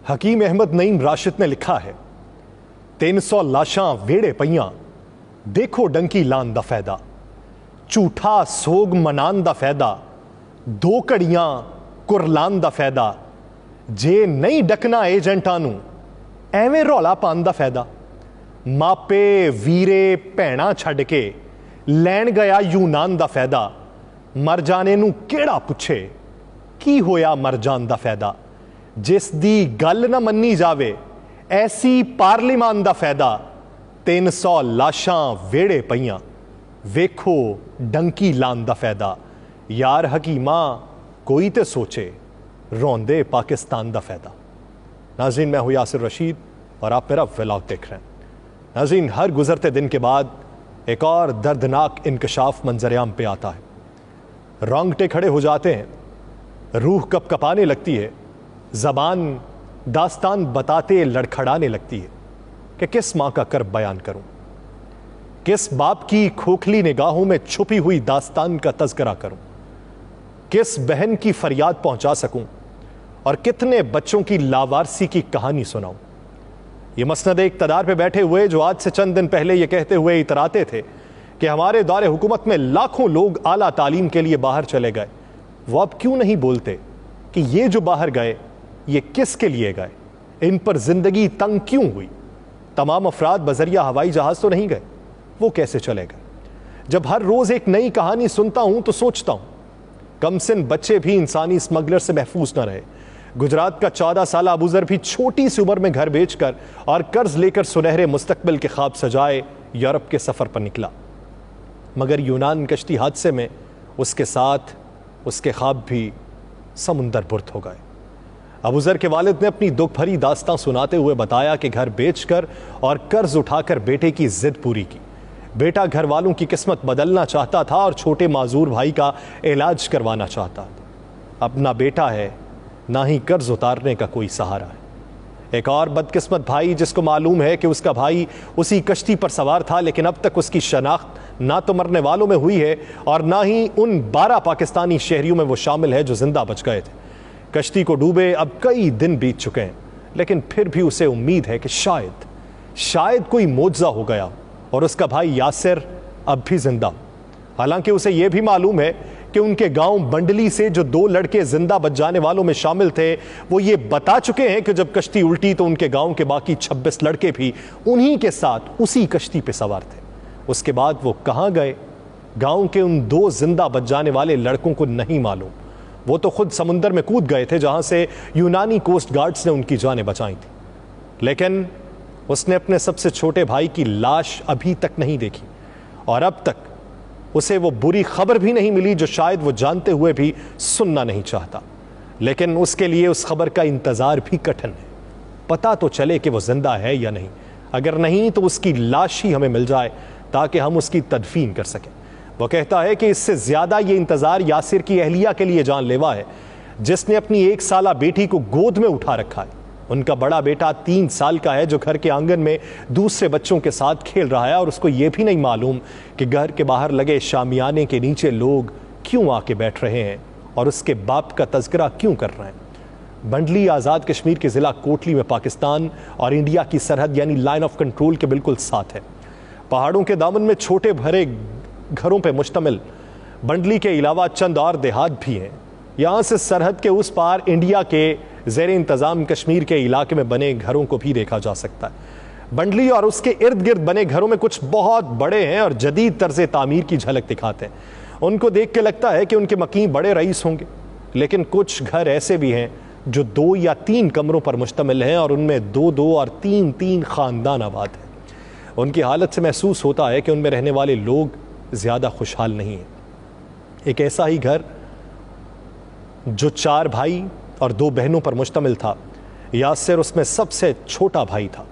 حکیم احمد نعیم راشد نے لکھا ہے 300 لاشاں ویڑے پئیاں دیکھو ڈنکی لان دا فائدہ جھوٹا سوگ منان دا فائدہ دو کڑیاں کرلان دا فائدہ جے نہیں ڈکنا ایجنٹانو ایویں رولا پان دا فائدہ ماپے ویرے پینا چھڑ کے لین گیا یونان دا فائدہ مر جانے نو کیڑا پچھے کی ہویا مر جان دا فائدہ جس دی گل نہ منی جاوے ایسی پارلیمان دا فائدہ 300 لاشاں ویڑے پئیاں ویکھو ڈنکی لان دا فائدہ یار حکیماں کوئی تے سوچے روندے پاکستان دا فائدہ۔ ناظرین میں ہوں یاسر رشید اور آپ میرا ولاگ دیکھ رہے ہیں۔ ناظرین ہر گزرتے دن کے بعد ایک اور دردناک انکشاف منظر عام پہ آتا ہے، رونگٹے کھڑے ہو جاتے ہیں، روح کپ کپانے لگتی ہے، زبان داستان بتاتے لڑکھڑانے لگتی ہے کہ کس ماں کا کرب بیان کروں، کس باپ کی کھوکھلی نگاہوں میں چھپی ہوئی داستان کا تذکرہ کروں، کس بہن کی فریاد پہنچا سکوں اور کتنے بچوں کی لاوارسی کی کہانی سناؤں۔ یہ مسند اقتدار پہ بیٹھے ہوئے جو آج سے چند دن پہلے یہ کہتے ہوئے اتراتے تھے کہ ہمارے دور حکومت میں لاکھوں لوگ اعلیٰ تعلیم کے لیے باہر چلے گئے، وہ اب کیوں نہیں بولتے کہ یہ جو باہر گئے یہ کس کے لیے گئے، ان پر زندگی تنگ کیوں ہوئی؟ تمام افراد بذریعہ ہوائی جہاز تو نہیں گئے، وہ کیسے چلے گئے؟ جب ہر روز ایک نئی کہانی سنتا ہوں تو سوچتا ہوں کم سن بچے بھی انسانی اسمگلر سے محفوظ نہ رہے۔ گجرات کا 14 سالہ ابوذر بھی چھوٹی سی عمر میں گھر بیچ کر اور قرض لے کر سنہرے مستقبل کے خواب سجائے یورپ کے سفر پر نکلا، مگر یونان کشتی حادثے میں اس کے ساتھ اس کے خواب بھی سمندر برد ہو گئے۔ ابوذر کے والد نے اپنی دکھ بھری داستان سناتے ہوئے بتایا کہ گھر بیچ کر اور قرض اٹھا کر بیٹے کی ضد پوری کی۔ بیٹا گھر والوں کی قسمت بدلنا چاہتا تھا اور چھوٹے معذور بھائی کا علاج کروانا چاہتا تھا۔ اپنا بیٹا ہے، نہ ہی قرض اتارنے کا کوئی سہارا ہے۔ ایک اور بدقسمت بھائی جس کو معلوم ہے کہ اس کا بھائی اسی کشتی پر سوار تھا، لیکن اب تک اس کی شناخت نہ تو مرنے والوں میں ہوئی ہے اور نہ ہی ان 12 پاکستانی شہریوں میں وہ شامل ہے جو زندہ بچ گئے تھے۔ کشتی کو ڈوبے اب کئی دن بیت چکے ہیں، لیکن پھر بھی اسے امید ہے کہ شاید کوئی معجزہ ہو گیا اور اس کا بھائی یاسر اب بھی زندہ ہو۔ حالانکہ اسے یہ بھی معلوم ہے کہ ان کے گاؤں بنڈلی سے جو 2 لڑکے زندہ بچ جانے والوں میں شامل تھے وہ یہ بتا چکے ہیں کہ جب کشتی الٹی تو ان کے گاؤں کے باقی 26 لڑکے بھی انہی کے ساتھ اسی کشتی پہ سوار تھے۔ اس کے بعد وہ کہاں گئے گاؤں کے ان 2 زندہ بچ جانے والے لڑکوں کو نہیں معلوم۔ وہ تو خود سمندر میں کود گئے تھے جہاں سے یونانی کوسٹ گارڈز نے ان کی جانیں بچائی تھیں، لیکن اس نے اپنے سب سے چھوٹے بھائی کی لاش ابھی تک نہیں دیکھی اور اب تک اسے وہ بری خبر بھی نہیں ملی جو شاید وہ جانتے ہوئے بھی سننا نہیں چاہتا، لیکن اس کے لیے اس خبر کا انتظار بھی کٹھن ہے۔ پتہ تو چلے کہ وہ زندہ ہے یا نہیں، اگر نہیں تو اس کی لاش ہی ہمیں مل جائے تاکہ ہم اس کی تدفین کر سکیں۔ وہ کہتا ہے کہ اس سے زیادہ یہ انتظار یاسر کی اہلیہ کے لیے جان لیوا ہے جس نے اپنی 1 سالہ بیٹی کو گود میں اٹھا رکھا ہے۔ ان کا بڑا بیٹا 3 سال کا ہے جو گھر کے آنگن میں دوسرے بچوں کے ساتھ کھیل رہا ہے اور اس کو یہ بھی نہیں معلوم کہ گھر کے باہر لگے شامیانے کے نیچے لوگ کیوں آ کے بیٹھ رہے ہیں اور اس کے باپ کا تذکرہ کیوں کر رہے ہیں۔ بنڈلی آزاد کشمیر کے ضلع کوٹلی میں پاکستان اور انڈیا کی سرحد یعنی لائن آف کنٹرول کے بالکل ساتھ ہے۔ پہاڑوں کے دامن میں چھوٹے بھرے گھروں پہ مشتمل بنڈلی کے علاوہ چند اور دیہات بھی ہیں۔ یہاں سے سرحد کے اس پار انڈیا کے زیر انتظام کشمیر کے علاقے میں بنے گھروں کو بھی دیکھا جا سکتا ہے۔ بنڈلی اور اس کے ارد گرد بنے گھروں میں کچھ بہت بڑے ہیں اور جدید طرز تعمیر کی جھلک دکھاتے ہیں۔ ان کو دیکھ کے لگتا ہے کہ ان کے مکین بڑے رئیس ہوں گے، لیکن کچھ گھر ایسے بھی ہیں جو 2 یا 3 کمروں پر مشتمل ہیں اور ان میں 2 اور 3 خاندان آباد ہیں۔ ان کی حالت سے محسوس ہوتا ہے کہ ان میں رہنے والے لوگ زیادہ خوشحال نہیں ہیں۔ ایک ایسا ہی گھر جو 4 بھائی اور 2 بہنوں پر مشتمل تھا، یاسر اس میں سب سے چھوٹا بھائی تھا۔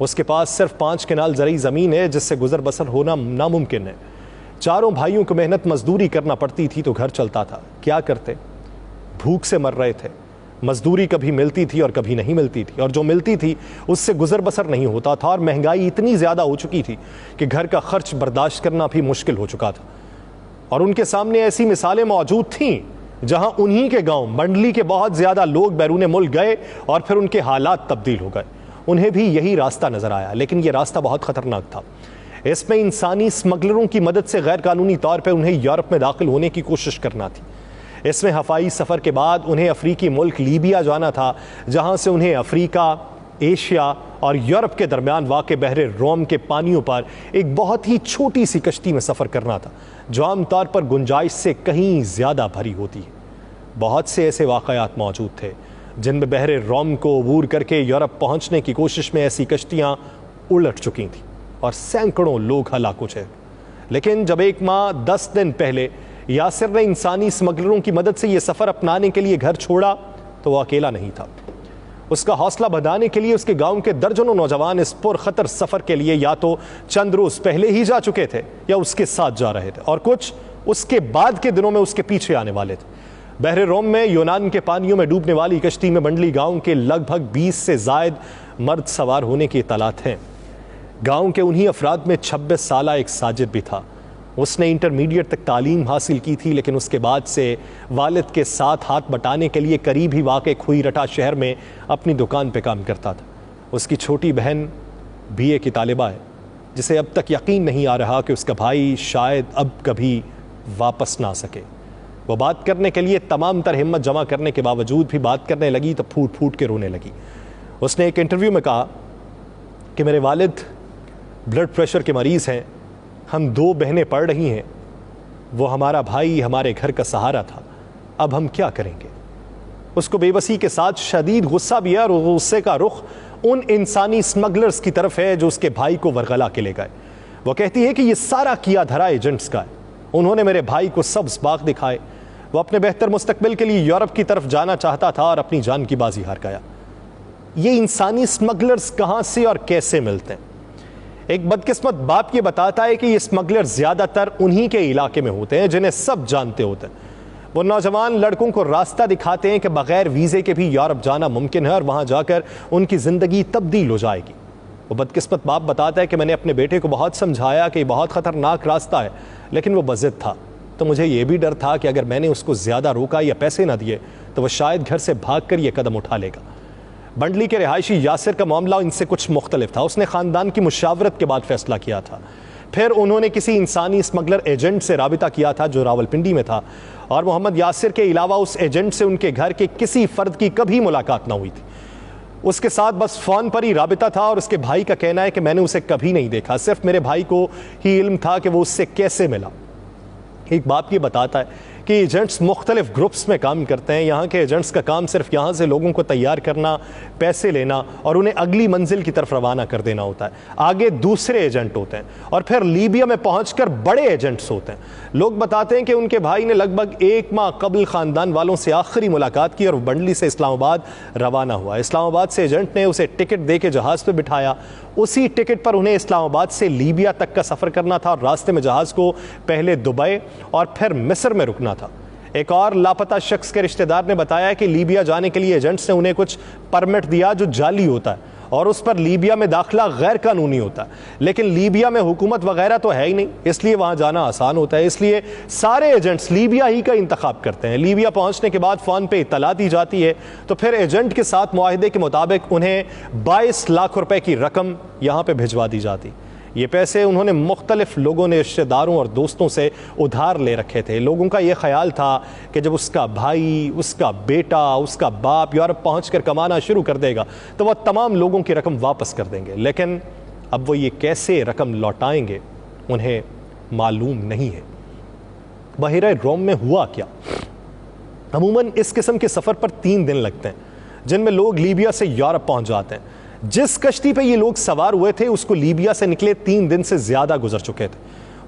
اس کے پاس صرف 5 کنال زرعی زمین ہے جس سے گزر بسر ہونا ناممکن ہے۔ 4 بھائیوں کو محنت مزدوری کرنا پڑتی تھی تو گھر چلتا تھا۔ کیا کرتے؟ بھوک سے مر رہے تھے۔ مزدوری کبھی ملتی تھی اور کبھی نہیں ملتی تھی، اور جو ملتی تھی اس سے گزر بسر نہیں ہوتا تھا، اور مہنگائی اتنی زیادہ ہو چکی تھی کہ گھر کا خرچ برداشت کرنا بھی مشکل ہو چکا تھا۔ اور ان کے سامنے ایسی مثالیں موجود تھیں جہاں انہی کے گاؤں منڈلی کے بہت زیادہ لوگ بیرون ملک گئے اور پھر ان کے حالات تبدیل ہو گئے. انہیں بھی یہی راستہ نظر آیا، لیکن یہ راستہ بہت خطرناک تھا. اس میں انسانی اسمگلروں کی مدد سے غیر قانونی طور پہ انہیں یورپ میں داخل ہونے کی کوشش کرنا تھی. اس میں ہوائی سفر کے بعد انہیں افریقی ملک لیبیا جانا تھا، جہاں سے انہیں افریقہ، ایشیا اور یورپ کے درمیان واقع بحر روم کے پانیوں پر ایک بہت ہی چھوٹی سی کشتی میں سفر کرنا تھا، جو عام طور پر گنجائش سے کہیں زیادہ بھری ہوتی ہے. بہت سے ایسے واقعات موجود تھے جن میں بحر روم کو عبور کر کے یورپ پہنچنے کی کوشش میں ایسی کشتیاں الٹ چکی تھیں اور سینکڑوں لوگ ہلاک ہو گئے. لیکن جب 1 ماہ 10 دن پہلے یاسر نے انسانی اسمگلروں کی مدد سے یہ سفر اپنانے کے لیے گھر چھوڑا تو وہ اکیلا نہیں تھا. اس کا حوصلہ بڑھانے کے لیے اس کے گاؤں کے درجنوں نوجوان اس پرخطر سفر کے لیے یا تو چند روز پہلے ہی جا چکے تھے یا اس کے ساتھ جا رہے تھے، اور کچھ اس کے بعد کے دنوں میں اس کے پیچھے آنے والے تھے. بحر روم میں یونان کے پانیوں میں ڈوبنے والی کشتی میں منڈلی گاؤں کے لگ بھگ 20 سے زائد مرد سوار ہونے کی اطلاعات ہیں. گاؤں کے انہی افراد میں 26 سالہ ایک ساجد بھی تھا. اس نے انٹرمیڈیٹ تک تعلیم حاصل کی تھی، لیکن اس کے بعد سے والد کے ساتھ ہاتھ بٹانے کے لیے قریب ہی واقع کھوئی رٹا شہر میں اپنی دکان پہ کام کرتا تھا. اس کی چھوٹی بہن BA کی طالبہ ہے، جسے اب تک یقین نہیں آ رہا کہ اس کا بھائی شاید اب کبھی واپس نہ آ سکے. وہ بات کرنے کے لیے تمام تر ہمت جمع کرنے کے باوجود بھی بات کرنے لگی تو پھوٹ پھوٹ کے رونے لگی. اس نے ایک انٹرویو میں کہا کہ میرے والد بلڈ پریشر کے مریض ہیں، ہم 2 بہنیں پڑھ رہی ہیں، وہ ہمارا بھائی ہمارے گھر کا سہارا تھا، اب ہم کیا کریں گے. اس کو بے بسی کے ساتھ شدید غصہ بھی ہے، اور غصے کا رخ ان انسانی اسمگلرز کی طرف ہے جو اس کے بھائی کو ورغلا کے لے گئے. وہ کہتی ہے کہ یہ سارا کیا دھرا ایجنٹس کا ہے. انہوں نے میرے بھائی کو سبز باغ دکھائے. وہ اپنے بہتر مستقبل کے لیے یورپ کی طرف جانا چاہتا تھا اور اپنی جان کی بازی ہار گیا. یہ انسانی اسمگلرز کہاں سے اور کیسے ملتے ہیں؟ ایک بدقسمت باپ یہ بتاتا ہے کہ یہ اسمگلر زیادہ تر انہی کے علاقے میں ہوتے ہیں جنہیں سب جانتے ہوتے ہیں. وہ نوجوان لڑکوں کو راستہ دکھاتے ہیں کہ بغیر ویزے کے بھی یورپ جانا ممکن ہے اور وہاں جا کر ان کی زندگی تبدیل ہو جائے گی. وہ بدقسمت باپ بتاتا ہے کہ میں نے اپنے بیٹے کو بہت سمجھایا کہ یہ بہت خطرناک راستہ ہے، لیکن وہ بضد تھا. تو مجھے یہ بھی ڈر تھا کہ اگر میں نے اس کو زیادہ روکا یا پیسے نہ دیے تو وہ شاید گھر سے بھاگ کر یہ قدم اٹھا لے گا. منڈلی کے رہائشی یاسر کا معاملہ ان سے کچھ مختلف تھا. اس نے خاندان کی مشاورت کے بعد فیصلہ کیا تھا. پھر انہوں نے کسی انسانی اسمگلر ایجنٹ سے رابطہ کیا تھا جو راولپنڈی میں تھا، اور محمد یاسر کے علاوہ اس ایجنٹ سے ان کے گھر کے کسی فرد کی کبھی ملاقات نہ ہوئی تھی. اس کے ساتھ بس فون پر ہی رابطہ تھا، اور اس کے بھائی کا کہنا ہے کہ میں نے اسے کبھی نہیں دیکھا، صرف میرے بھائی کو ہی علم تھا کہ وہ اس سے کیسے ملا. ایک باپ یہ بتاتا ہے کہ ایجنٹس مختلف گروپس میں کام کرتے ہیں. یہاں کے ایجنٹس کا کام صرف یہاں سے لوگوں کو تیار کرنا، پیسے لینا اور انہیں اگلی منزل کی طرف روانہ کر دینا ہوتا ہے. آگے دوسرے ایجنٹ ہوتے ہیں اور پھر لیبیا میں پہنچ کر بڑے ایجنٹس ہوتے ہیں. لوگ بتاتے ہیں کہ ان کے بھائی نے لگ بھگ 1 ماہ قبل خاندان والوں سے آخری ملاقات کی اور منڈلی سے اسلام آباد روانہ ہوا. اسلام آباد سے ایجنٹ نے اسے ٹکٹ دے کے جہاز پہ بٹھایا. اسی ٹکٹ پر انہیں اسلام آباد سے لیبیا تک کا سفر کرنا تھا، اور راستے میں جہاز کو پہلے دبئی اور پھر مصر میں رکنا تھا. ایک اور لاپتہ شخص کے رشتہ دار نے بتایا کہ لیبیا جانے کے لیے ایجنٹس نے انہیں کچھ پرمٹ دیا جو جعلی ہوتا ہے، اور اس پر لیبیا میں داخلہ غیر قانونی ہوتا ہے. لیکن لیبیا میں حکومت وغیرہ تو ہے ہی نہیں، اس لیے وہاں جانا آسان ہوتا ہے. اس لیے سارے ایجنٹس لیبیا ہی کا انتخاب کرتے ہیں. لیبیا پہنچنے کے بعد فون پہ اطلاع دی جاتی ہے تو پھر ایجنٹ کے ساتھ معاہدے کے مطابق انہیں 22 لاکھ روپے کی رقم یہاں پہ بھجوا دی جاتی. یہ پیسے انہوں نے مختلف لوگوں نے رشتہ داروں اور دوستوں سے ادھار لے رکھے تھے. لوگوں کا یہ خیال تھا کہ جب اس کا بھائی، اس کا بیٹا، اس کا باپ یورپ پہنچ کر کمانا شروع کر دے گا تو وہ تمام لوگوں کی رقم واپس کر دیں گے. لیکن اب وہ یہ کیسے رقم لوٹائیں گے انہیں معلوم نہیں ہے. بحیرہ روم میں ہوا کیا؟ عموماً اس قسم کے سفر پر 3 دن لگتے ہیں جن میں لوگ لیبیا سے یورپ پہنچ جاتے ہیں. جس کشتی پہ یہ لوگ سوار ہوئے تھے اس کو لیبیا سے نکلے 3 دن سے زیادہ گزر چکے تھے.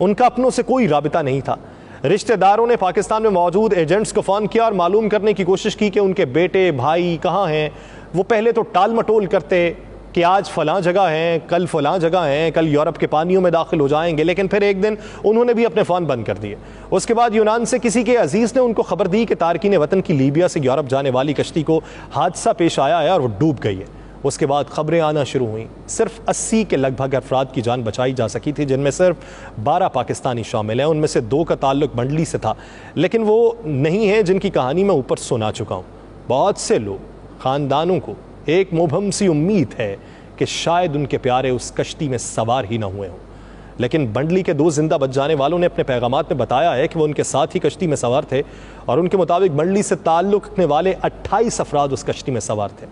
ان کا اپنوں سے کوئی رابطہ نہیں تھا. رشتہ داروں نے پاکستان میں موجود ایجنٹس کو فون کیا اور معلوم کرنے کی کوشش کی کہ ان کے بیٹے بھائی کہاں ہیں. وہ پہلے تو ٹال مٹول کرتے کہ آج فلاں جگہ ہیں، کل فلاں جگہ ہیں، کل یورپ کے پانیوں میں داخل ہو جائیں گے. لیکن پھر ایک دن انہوں نے بھی اپنے فون بند کر دیے. اس کے بعد یونان سے کسی کے عزیز نے ان کو خبر دی کہ تارکین وطن کی لیبیا سے یورپ جانے والی کشتی کو حادثہ پیش آیا ہے اور وہ ڈوب گئی ہے. اس کے بعد خبریں آنا شروع ہوئیں، صرف 80 کے لگ بھگ افراد کی جان بچائی جا سکی تھی، جن میں صرف 12 پاکستانی شامل ہیں، ان میں سے 2 کا تعلق بنڈلی سے تھا، لیکن وہ نہیں ہیں جن کی کہانی میں اوپر سنا چکا ہوں۔ بہت سے لوگ، خاندانوں کو ایک مبہم سی امید ہے کہ شاید ان کے پیارے اس کشتی میں سوار ہی نہ ہوئے ہوں، لیکن بنڈلی کے 2 زندہ بچ جانے والوں نے اپنے پیغامات میں بتایا ہے کہ وہ ان کے ساتھ ہی کشتی میں سوار تھے، اور ان کے مطابق بنڈلی سے تعلق رکھنے والے 28 افراد اس کشتی میں سوار تھے۔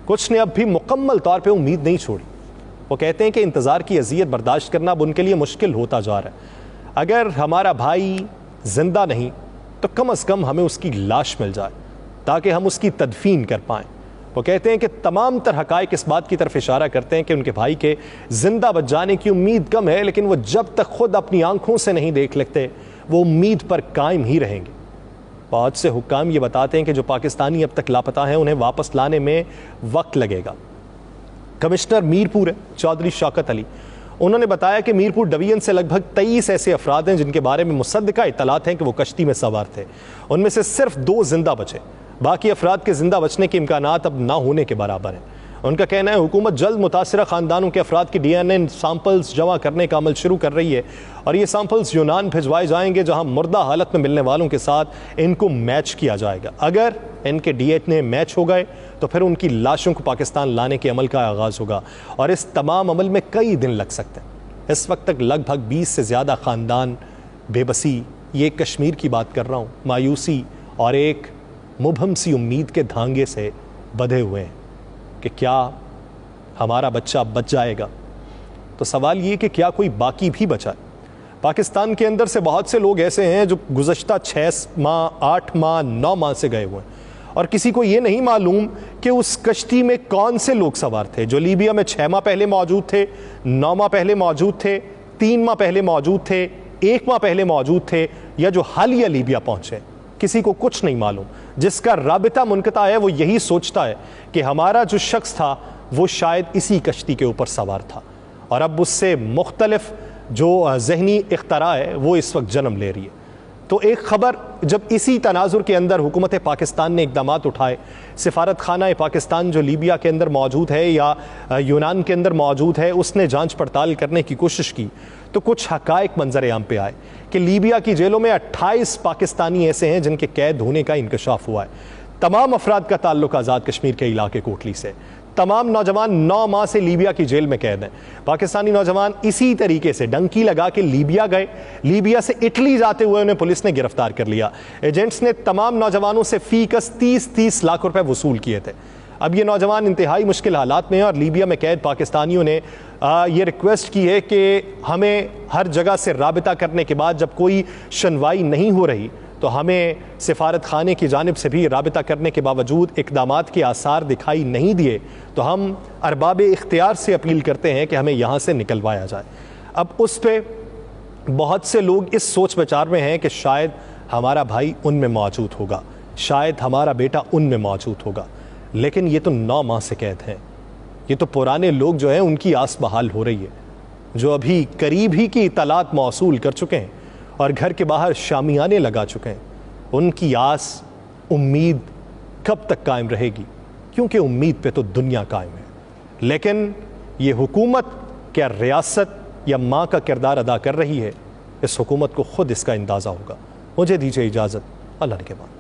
کچھ نے اب بھی مکمل طور پہ امید نہیں چھوڑی۔ وہ کہتے ہیں کہ انتظار کی اذیت برداشت کرنا اب ان کے لیے مشکل ہوتا جا رہا ہے۔ اگر ہمارا بھائی زندہ نہیں تو کم از کم ہمیں اس کی لاش مل جائے تاکہ ہم اس کی تدفین کر پائیں۔ وہ کہتے ہیں کہ تمام تر حقائق اس بات کی طرف اشارہ کرتے ہیں کہ ان کے بھائی کے زندہ بچ جانے کی امید کم ہے، لیکن وہ جب تک خود اپنی آنکھوں سے نہیں دیکھ لیتے وہ امید پر قائم ہی رہیں گے۔ بہت سے حکام یہ بتاتے ہیں کہ جو پاکستانی اب تک لاپتہ ہیں انہیں واپس لانے میں وقت لگے گا۔ کمشنر میرپور چودھری شوکت علی، انہوں نے بتایا کہ میرپور ڈویژن سے لگ بھگ 23 ایسے افراد ہیں جن کے بارے میں مصدقہ اطلاعات ہیں کہ وہ کشتی میں سوار تھے، ان میں سے صرف 2 زندہ بچے، باقی افراد کے زندہ بچنے کے امکانات اب نہ ہونے کے برابر ہیں۔ ان کا کہنا ہے حکومت جلد متاثرہ خاندانوں کے افراد کی DNA سیمپلز جمع کرنے کا عمل شروع کر رہی ہے، اور یہ سیمپلز یونان بھجوائے جائیں گے جہاں مردہ حالت میں ملنے والوں کے ساتھ ان کو میچ کیا جائے گا۔ اگر ان کے DNA میچ ہو گئے تو پھر ان کی لاشوں کو پاکستان لانے کے عمل کا آغاز ہوگا، اور اس تمام عمل میں کئی دن لگ سکتے ہیں۔ اس وقت تک لگ بھگ 20 سے زیادہ خاندان بے بسی، یہ کشمیر کی بات کر رہا ہوں، مایوسی اور ایک مبہم سی امید کے دھانگے سے بدھے ہوئے ہیں کہ کیا ہمارا بچہ بچ جائے گا۔ تو سوال یہ کہ کیا کوئی باقی بھی بچا ہے؟ پاکستان کے اندر سے بہت سے لوگ ایسے ہیں جو گزشتہ 6 ماہ 8 ماہ 9 ماہ سے گئے ہوئے ہیں، اور کسی کو یہ نہیں معلوم کہ اس کشتی میں کون سے لوگ سوار تھے جو لیبیا میں 6 ماہ پہلے موجود تھے، 9 ماہ پہلے موجود تھے، 3 ماہ پہلے موجود تھے، 1 ماہ پہلے موجود تھے، یا جو حالیہ لیبیا پہنچے۔ کسی کو کچھ نہیں معلوم۔ جس کا رابطہ منقطع ہے وہ یہی سوچتا ہے کہ ہمارا جو شخص تھا وہ شاید اسی کشتی کے اوپر سوار تھا، اور اب اس سے مختلف جو ذہنی اختراع ہے وہ اس وقت جنم لے رہی ہے۔ تو ایک خبر جب اسی تناظر کے اندر حکومت پاکستان نے اقدامات اٹھائے، سفارت خانہ پاکستان جو لیبیا کے اندر موجود ہے یا یونان کے اندر موجود ہے، اس نے جانچ پڑتال کرنے کی کوشش کی، تو کچھ حقائق منظر عام پہ آئے کہ لیبیا کی جیلوں میں 28 پاکستانی ایسے ہیں جن کے قید ہونے کا انکشاف ہوا ہے۔ تمام افراد کا تعلق آزاد کشمیر کے علاقے کوٹلی سے۔ تمام نوجوان 9 ماہ سے لیبیا کی جیل میں قید ہیں۔ پاکستانی نوجوان اسی طریقے سے ڈنکی لگا کے لیبیا گئے، لیبیا سے اٹلی جاتے ہوئے انہیں پولیس نے گرفتار کر لیا۔ ایجنٹس نے تمام نوجوانوں سے فی کس 30 لاکھ روپے وصول کیے تھے۔ اب یہ نوجوان انتہائی مشکل حالات میں ہیں، اور لیبیا میں قید پاکستانیوں نے یہ ریکویسٹ کی ہے کہ ہمیں ہر جگہ سے رابطہ کرنے کے بعد جب کوئی سنوائی نہیں ہو رہی تو ہمیں سفارت خانے کی جانب سے بھی رابطہ کرنے کے باوجود اقدامات کے آثار دکھائی نہیں دیے تو ہم ارباب اختیار سے اپیل کرتے ہیں کہ ہمیں یہاں سے نکلوایا جائے۔ اب اس پہ بہت سے لوگ اس سوچ بچار میں ہیں کہ شاید ہمارا بھائی ان میں موجود ہوگا، شاید ہمارا بیٹا ان میں موجود ہوگا، لیکن یہ تو 9 ماہ سے قید ہیں۔ یہ تو پرانے لوگ جو ہیں ان کی آس بحال ہو رہی ہے، جو ابھی قریب ہی کی اطلاعات موصول کر چکے ہیں اور گھر کے باہر شامیانے لگا چکے ہیں۔ ان کی آس، امید کب تک قائم رہے گی؟ کیونکہ امید پہ تو دنیا قائم ہے، لیکن یہ حکومت کیا ریاست یا ماں کا کردار ادا کر رہی ہے؟ اس حکومت کو خود اس کا اندازہ ہوگا۔ مجھے دیجیے اجازت، اللہ کے بعد۔